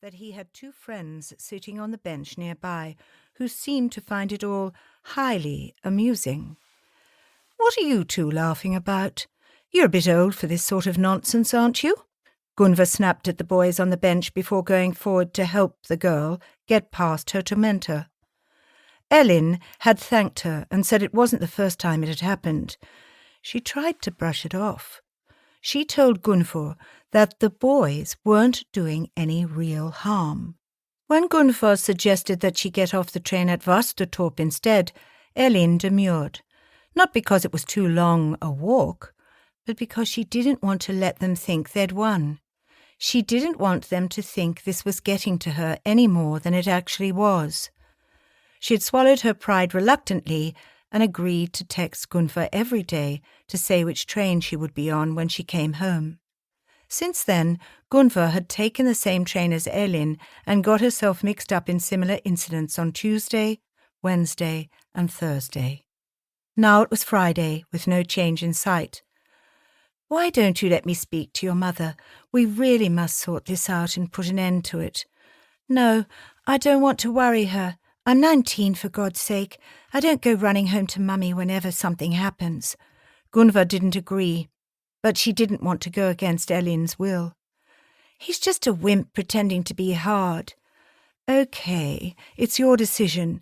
that he had two friends sitting on the bench nearby who seemed to find it all highly amusing. "What are you two laughing about? You're a bit old for this sort of nonsense, aren't you?" Gunvor snapped at the boys on the bench before going forward to help the girl get past her tormentor. Elin had thanked her and said it wasn't the first time it had happened. She tried to brush it off. She told Gunvor that the boys weren't doing any real harm. When Gunvor suggested that she get off the train at Vastertorp instead, Elin demurred, not because it was too long a walk, but because she didn't want to let them think they'd won. She didn't want them to think this was getting to her any more than it actually was. She had swallowed her pride reluctantly and agreed to text Gunvor every day to say which train she would be on when she came home. Since then, Gunvor had taken the same train as Elin and got herself mixed up in similar incidents on Tuesday, Wednesday, and Thursday. Now it was Friday, with no change in sight. "Why don't you let me speak to your mother? We really must sort this out and put an end to it." "No, I don't want to worry her. I'm 19, for God's sake. I don't go running home to Mummy whenever something happens." Gunvor didn't agree, but she didn't want to go against Elin's will. "He's just a wimp pretending to be hard." "Okay, it's your decision.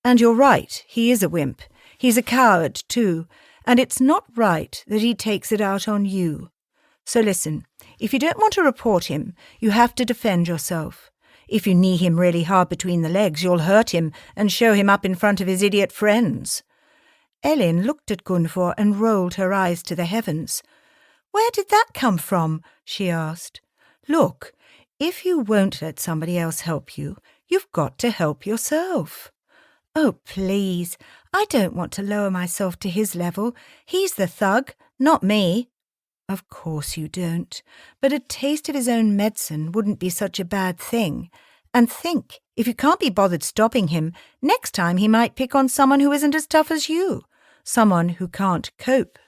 And you're right, he is a wimp. He's a coward, too, and it's not right that he takes it out on you. So listen, if you don't want to report him, you have to defend yourself. If you knee him really hard between the legs, you'll hurt him and show him up in front of his idiot friends." Elin looked at Gunvor and rolled her eyes to the heavens. "Where did that come from?" she asked. "Look, if you won't let somebody else help you, you've got to help yourself." "Oh, please, I don't want to lower myself to his level. He's the thug, not me." "Of course you don't, but a taste of his own medicine wouldn't be such a bad thing. And think, if you can't be bothered stopping him, next time he might pick on someone who isn't as tough as you, someone who can't cope."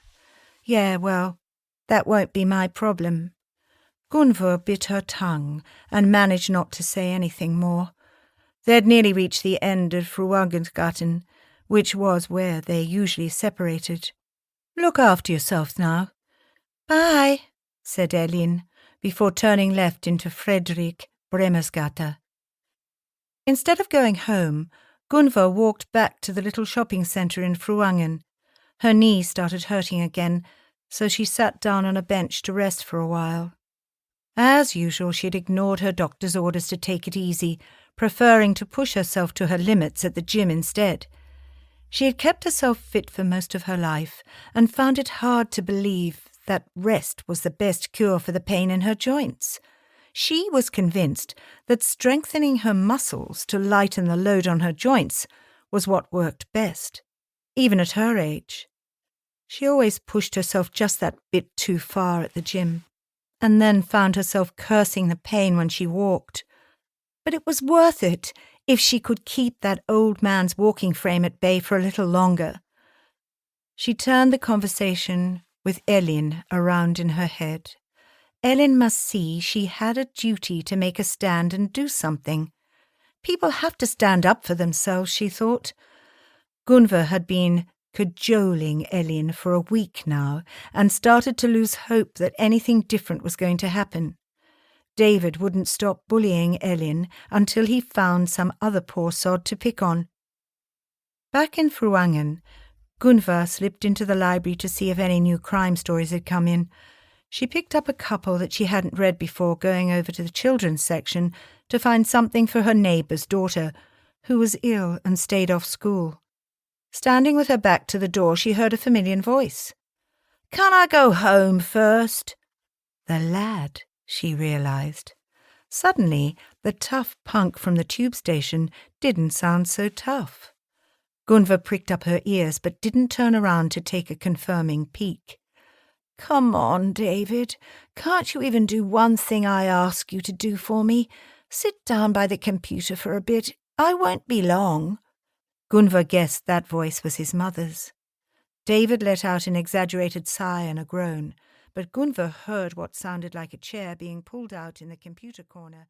"Yeah, well, that won't be my problem." Gunvor bit her tongue and managed not to say anything more. They had nearly reached the end of Fruängen, which was where they usually separated. "Look after yourself now." "Bye," said Elin, before turning left into Fredrik Bremersgata. Instead of going home, Gunvor walked back to the little shopping centre in Fruängen. Her knee started hurting again, so she sat down on a bench to rest for a while. As usual, she had ignored her doctor's orders to take it easy, preferring to push herself to her limits at the gym instead. She had kept herself fit for most of her life and found it hard to believe that rest was the best cure for the pain in her joints. She was convinced that strengthening her muscles to lighten the load on her joints was what worked best, even at her age. She always pushed herself just that bit too far at the gym, and then found herself cursing the pain when she walked. But it was worth it if she could keep that old man's walking frame at bay for a little longer. She turned the conversation with Elin around in her head. Elin must see she had a duty to make a stand and do something. People have to stand up for themselves, she thought. Gunvor had been cajoling Elin for a week now and started to lose hope that anything different was going to happen. David wouldn't stop bullying Elin until he found some other poor sod to pick on. Back in Fruängen, Gunvor slipped into the library to see if any new crime stories had come in. She picked up a couple that she hadn't read before, going over to the children's section to find something for her neighbour's daughter, who was ill and stayed off school. Standing with her back to the door, she heard a familiar voice. "Can I go home first?" The lad, she realised. Suddenly, the tough punk from the tube station didn't sound so tough. Gunvor pricked up her ears but didn't turn around to take a confirming peek. "Come on, David. Can't you even do one thing I ask you to do for me? Sit down by the computer for a bit. I won't be long." Gunvor guessed that voice was his mother's. David let out an exaggerated sigh and a groan, but Gunvor heard what sounded like a chair being pulled out in the computer corner.